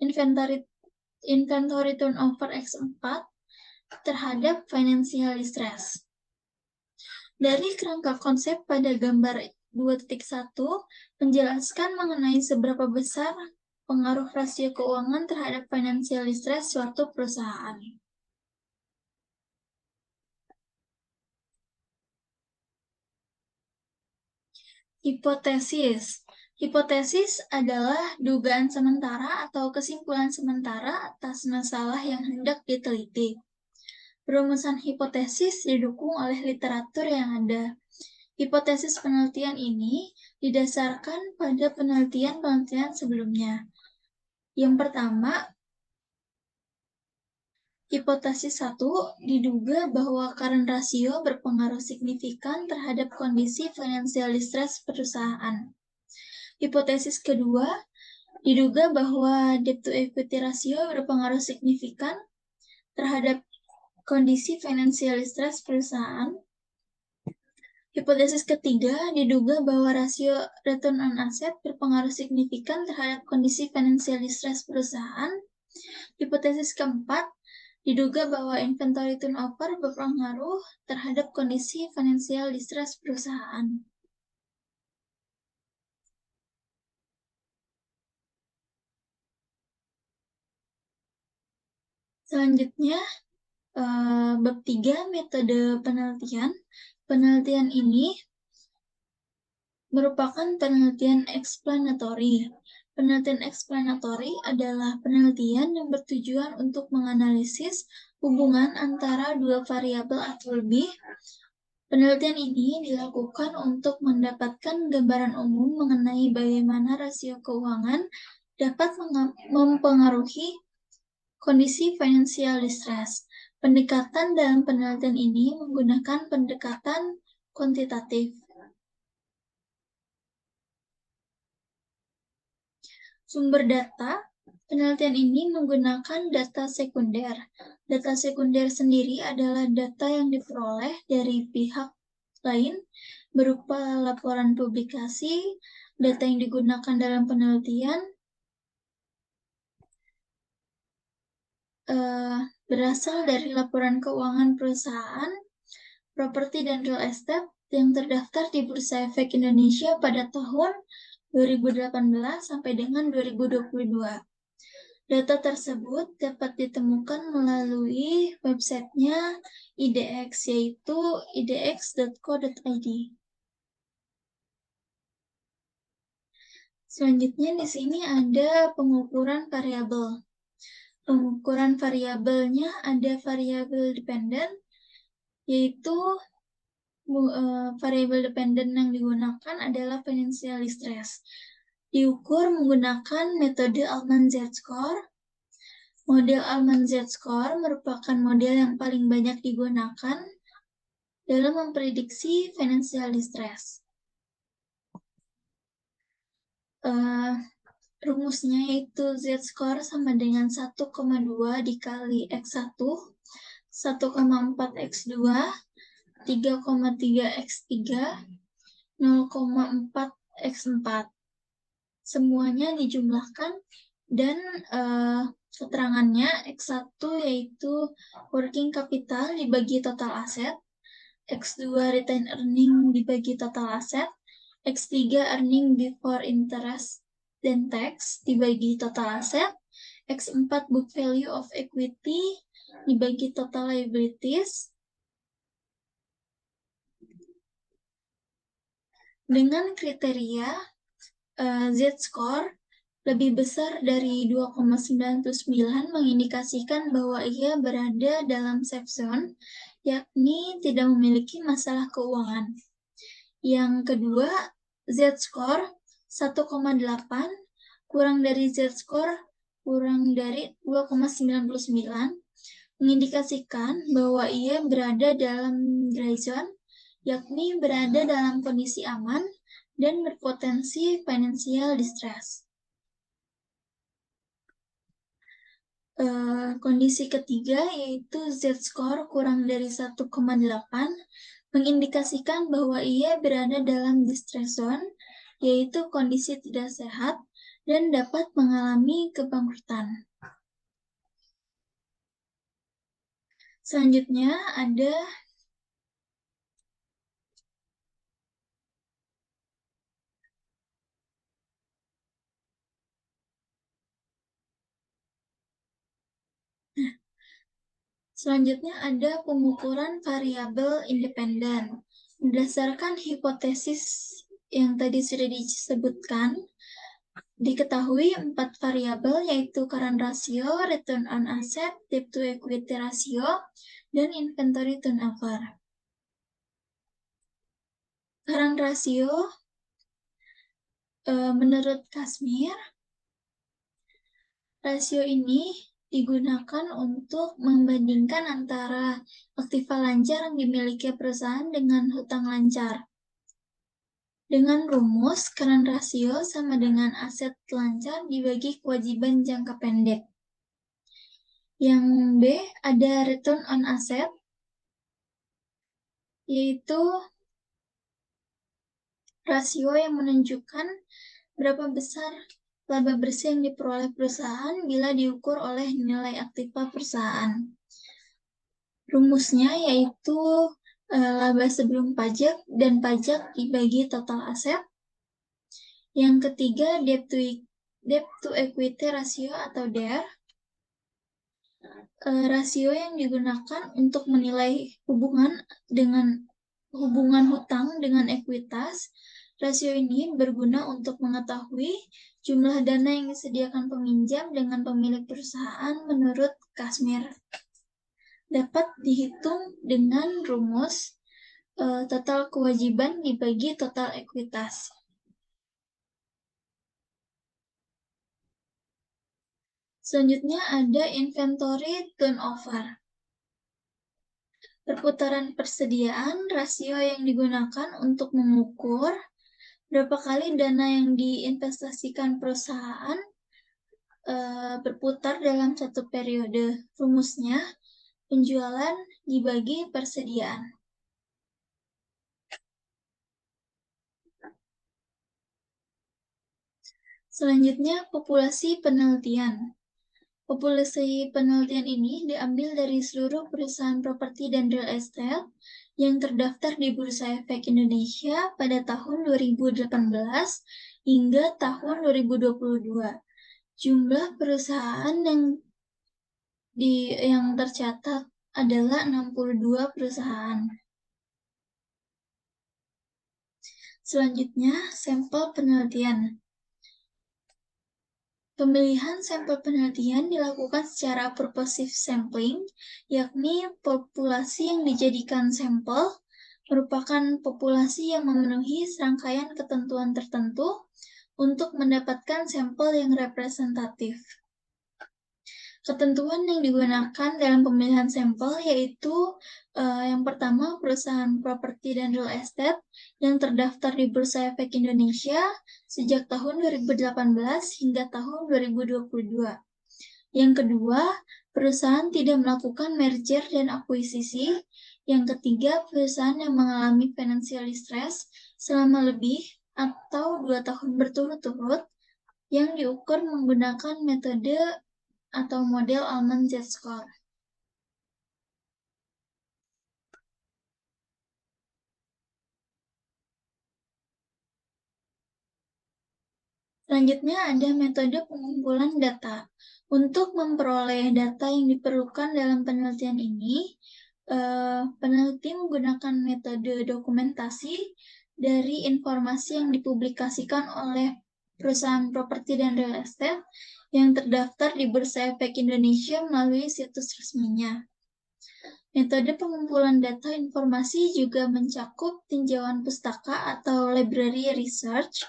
inventory turnover X4 terhadap financial distress. Dari kerangka konsep pada gambar 2.1 menjelaskan mengenai seberapa besar pengaruh rasio keuangan terhadap financial distress suatu perusahaan. Hipotesis. Hipotesis adalah dugaan sementara atau kesimpulan sementara atas masalah yang hendak diteliti. Perumusan hipotesis didukung oleh literatur yang ada. Hipotesis penelitian ini didasarkan pada penelitian-penelitian sebelumnya. Yang pertama, hipotesis 1 diduga bahwa current ratio berpengaruh signifikan terhadap kondisi financial distress perusahaan. Hipotesis kedua diduga bahwa debt to equity ratio berpengaruh signifikan terhadap kondisi financial distress perusahaan. Hipotesis ketiga diduga bahwa rasio return on asset berpengaruh signifikan terhadap kondisi financial distress perusahaan. Hipotesis keempat diduga bahwa inventory turnover berpengaruh terhadap kondisi financial distress perusahaan. Selanjutnya, bab 3 metode penelitian. Penelitian ini merupakan penelitian explanatory. Penelitian explanatory adalah penelitian yang bertujuan untuk menganalisis hubungan antara dua variabel atau lebih. Penelitian ini dilakukan untuk mendapatkan gambaran umum mengenai bagaimana rasio keuangan dapat mempengaruhi kondisi financial distress. Pendekatan dalam penelitian ini menggunakan pendekatan kuantitatif. Sumber data, penelitian ini menggunakan data sekunder. Data sekunder sendiri adalah data yang diperoleh dari pihak lain berupa laporan publikasi, data yang digunakan dalam penelitian, berasal dari laporan keuangan perusahaan, properti dan real estate yang terdaftar di Bursa Efek Indonesia pada tahun 2018 sampai dengan 2022. Data tersebut dapat ditemukan melalui websitenya IDX, yaitu idx.co.id. Selanjutnya di sini ada pengukuran variabel. Pengukuran variabelnya ada variabel dependen, yaitu variabel dependen yang digunakan adalah financial distress. Diukur menggunakan metode Altman Z-score. Model Altman Z-score merupakan model yang paling banyak digunakan dalam memprediksi financial distress. Rumusnya yaitu Z-score sama dengan 1,2 dikali X1, 1,4 X2, 3,3 X3, 0,4 X4. Semuanya dijumlahkan dan keterangannya X1 yaitu working capital dibagi total aset, X2 retained earning dibagi total aset, X3 earning before interest dan tax dibagi total aset, X4 book value of equity dibagi total liabilities. Dengan kriteria Z-score lebih besar dari 2,99 mengindikasikan bahwa ia berada dalam safe zone, yakni tidak memiliki masalah keuangan. Yang kedua, Z-score 1,8 kurang dari Z-score kurang dari 2,99 mengindikasikan bahwa ia berada dalam gray zone, yakni berada dalam kondisi aman dan berpotensi financial distress. Kondisi ketiga yaitu Z-score kurang dari 1,8 mengindikasikan bahwa ia berada dalam distress zone, yaitu kondisi tidak sehat dan dapat mengalami kebangkrutan. Selanjutnya ada pengukuran variabel independen. Berdasarkan hipotesis yang tadi sudah disebutkan, diketahui 4 variabel yaitu current ratio, return on asset, debt to equity ratio, dan inventory turnover. Current ratio menurut Kashmir, rasio ini digunakan untuk membandingkan antara aktiva lancar yang dimiliki perusahaan dengan hutang lancar. Dengan rumus, current ratio sama dengan aset lancar dibagi kewajiban jangka pendek. Yang B, ada return on asset, yaitu rasio yang menunjukkan berapa besar laba bersih yang diperoleh perusahaan bila diukur oleh nilai aktiva perusahaan. Rumusnya yaitu laba sebelum pajak dan pajak dibagi total aset. Yang ketiga, debt to equity ratio atau DER. Rasio yang digunakan untuk menilai hubungan hutang dengan ekuitas. Rasio ini berguna untuk mengetahui jumlah dana yang disediakan peminjam dengan pemilik perusahaan menurut Kashmir. Dapat dihitung dengan rumus total kewajiban dibagi total ekuitas. Selanjutnya ada inventory turnover. Perputaran persediaan, rasio yang digunakan untuk mengukur berapa kali dana yang diinvestasikan perusahaan berputar dalam satu periode. Rumusnya, penjualan dibagi persediaan. Selanjutnya, populasi penelitian. Populasi penelitian ini diambil dari seluruh perusahaan properti dan real estate yang terdaftar di Bursa Efek Indonesia pada tahun 2018 hingga tahun 2022. Jumlah perusahaan yang tercatat adalah 62 perusahaan. Selanjutnya, sampel penelitian. Pemilihan sampel penelitian dilakukan secara purposive sampling, yakni populasi yang dijadikan sampel merupakan populasi yang memenuhi serangkaian ketentuan tertentu untuk mendapatkan sampel yang representatif. Ketentuan yang digunakan dalam pemilihan sampel yaitu yang pertama, perusahaan properti dan real estate yang terdaftar di Bursa Efek Indonesia sejak tahun 2018 hingga tahun 2022. Yang kedua, perusahaan tidak melakukan merger dan akuisisi. Yang ketiga, perusahaan yang mengalami financial distress selama lebih atau 2 tahun berturut-turut yang diukur menggunakan metode atau model Almond Z-score. Selanjutnya ada metode pengumpulan data. Untuk memperoleh data yang diperlukan dalam penelitian ini, peneliti menggunakan metode dokumentasi dari informasi yang dipublikasikan oleh perusahaan properti dan real estate yang terdaftar di Bursa Efek Indonesia melalui situs resminya. Metode pengumpulan data informasi juga mencakup tinjauan pustaka atau library research,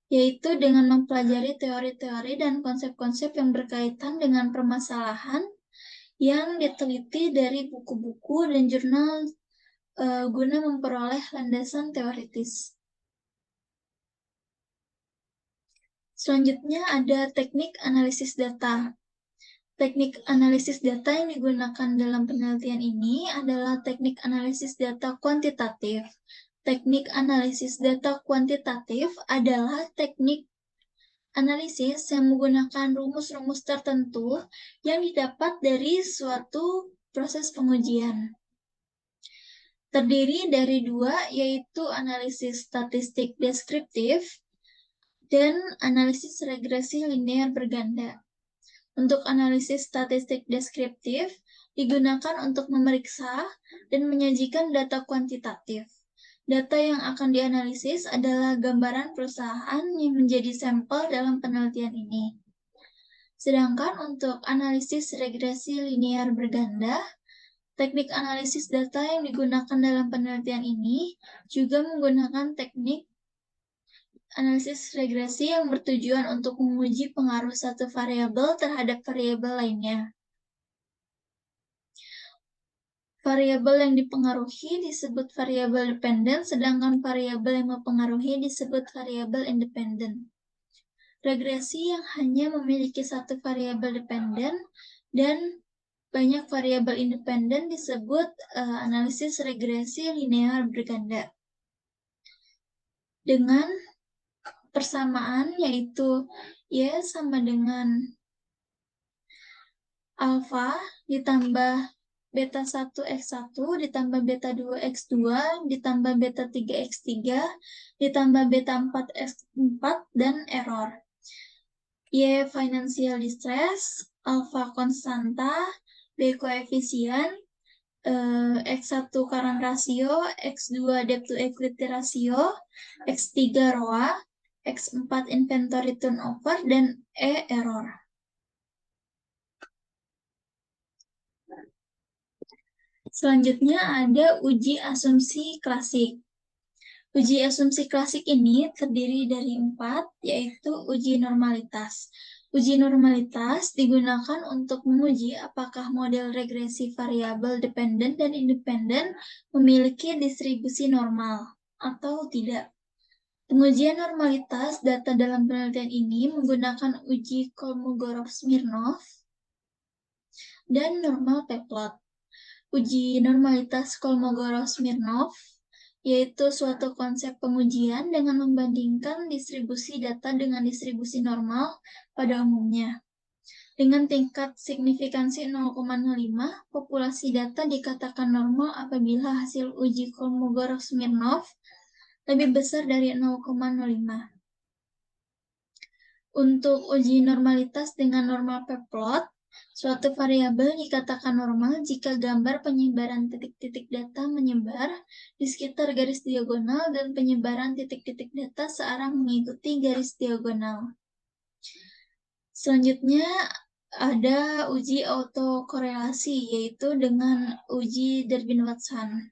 yaitu dengan mempelajari teori-teori dan konsep-konsep yang berkaitan dengan permasalahan yang diteliti dari buku-buku dan jurnal guna memperoleh landasan teoritis. Selanjutnya ada teknik analisis data. Teknik analisis data yang digunakan dalam penelitian ini adalah teknik analisis data kuantitatif. Teknik analisis data kuantitatif adalah teknik analisis yang menggunakan rumus-rumus tertentu yang didapat dari suatu proses pengujian. Terdiri dari dua, yaitu analisis statistik deskriptif dan analisis regresi linear berganda. Untuk analisis statistik deskriptif digunakan untuk memeriksa dan menyajikan data kuantitatif. Data yang akan dianalisis adalah gambaran perusahaan yang menjadi sampel dalam penelitian ini. Sedangkan untuk analisis regresi linear berganda Teknik analisis data yang digunakan dalam penelitian ini juga menggunakan teknik analisis regresi yang bertujuan untuk menguji pengaruh satu variabel terhadap variabel lainnya. Variabel yang dipengaruhi disebut variabel dependen, sedangkan variabel yang mempengaruhi disebut variabel independen. Regresi yang hanya memiliki satu variabel dependen dan banyak variabel independen disebut analisis regresi linear berganda. Dengan persamaan yaitu Y sama dengan alfa ditambah beta 1 X1 ditambah beta 2 X2 ditambah beta 3 X3 ditambah beta 4 X4 dan error. Y financial distress, alfa konstanta, B koefisien, X1 current ratio, X2 debt to equity ratio, X3 ROA, X4 inventory turnover, dan E error. Selanjutnya ada uji asumsi klasik. Uji asumsi klasik ini terdiri dari 4, yaitu uji normalitas. Uji normalitas digunakan untuk menguji apakah model regresi variabel dependen dan independen memiliki distribusi normal atau tidak. Pengujian normalitas data dalam penelitian ini menggunakan uji Kolmogorov-Smirnov dan normal p-plot. Uji normalitas Kolmogorov-Smirnov yaitu suatu konsep pengujian dengan membandingkan distribusi data dengan distribusi normal pada umumnya. Dengan tingkat signifikansi 0,05, populasi data dikatakan normal apabila hasil uji Kolmogorov-Smirnov lebih besar dari 0,05. Untuk uji normalitas dengan normal p-plot, suatu variabel dikatakan normal jika gambar penyebaran titik-titik data menyebar di sekitar garis diagonal dan penyebaran titik-titik data searah mengikuti garis diagonal. Selanjutnya ada uji autokorelasi, yaitu dengan uji Durbin-Watson.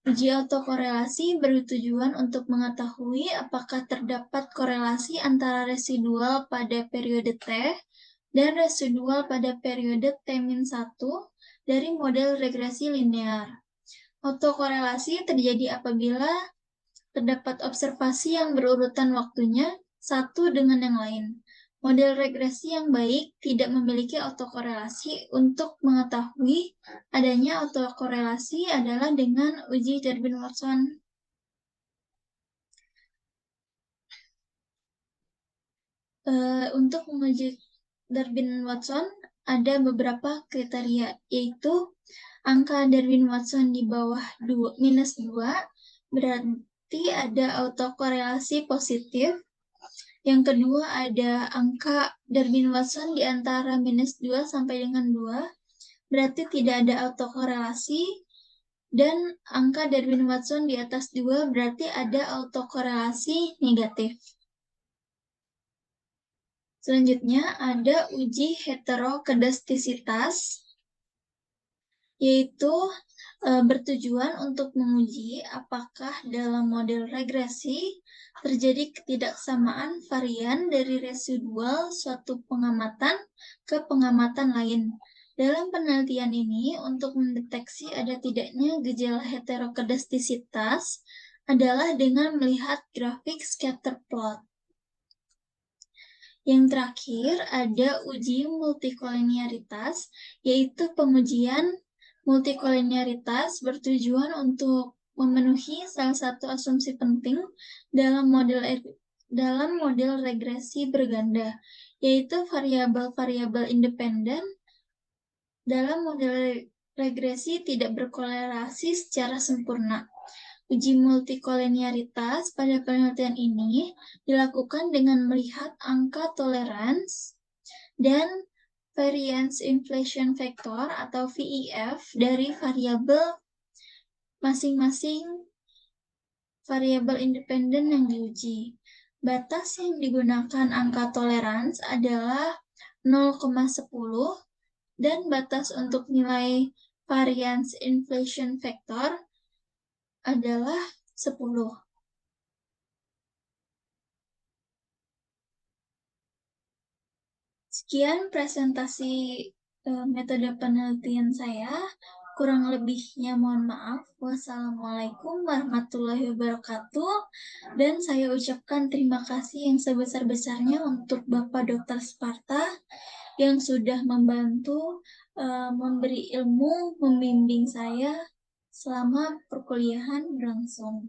Uji autokorelasi bertujuan untuk mengetahui apakah terdapat korelasi antara residual pada periode T dan residual pada periode T-1 dari model regresi linear. Autokorelasi terjadi apabila terdapat observasi yang berurutan waktunya satu dengan yang lain. Model regresi yang baik tidak memiliki autokorelasi. Untuk mengetahui adanya autokorelasi adalah dengan uji Durbin-Watson. Untuk menguji Durbin-Watson ada beberapa kriteria, yaitu angka Durbin-Watson di bawah -2, berarti ada autokorelasi positif. Yang kedua ada angka Durbin-Watson di antara -2 sampai dengan 2, berarti tidak ada autokorelasi. Dan angka Durbin-Watson di atas 2 berarti ada autokorelasi negatif. Selanjutnya ada uji heterokedastisitas, yaitu bertujuan untuk menguji apakah dalam model regresi terjadi ketidaksamaan varian dari residual suatu pengamatan ke pengamatan lain. Dalam penelitian ini, untuk mendeteksi ada tidaknya gejala heterokedastisitas adalah dengan melihat grafik scatter plot. Yang terakhir ada uji multikolinearitas, yaitu pengujian multikolinearitas bertujuan untuk memenuhi salah satu asumsi penting dalam model regresi berganda, yaitu variabel-variabel independen dalam model regresi tidak berkorelasi secara sempurna. Uji multikolinearitas pada penelitian ini dilakukan dengan melihat angka tolerance dan variance inflation factor atau VIF dari variabel masing-masing variabel independen yang diuji. Batas yang digunakan angka tolerance adalah 0,10 dan batas untuk nilai variance inflation factor adalah 10. Sekian presentasi metode penelitian saya. Kurang lebihnya mohon maaf. Wassalamualaikum warahmatullahi wabarakatuh. Dan saya ucapkan terima kasih yang sebesar-besarnya untuk Bapak Dr. Sparta yang sudah membantu memberi ilmu, membimbing saya selama perkuliahan berlangsung.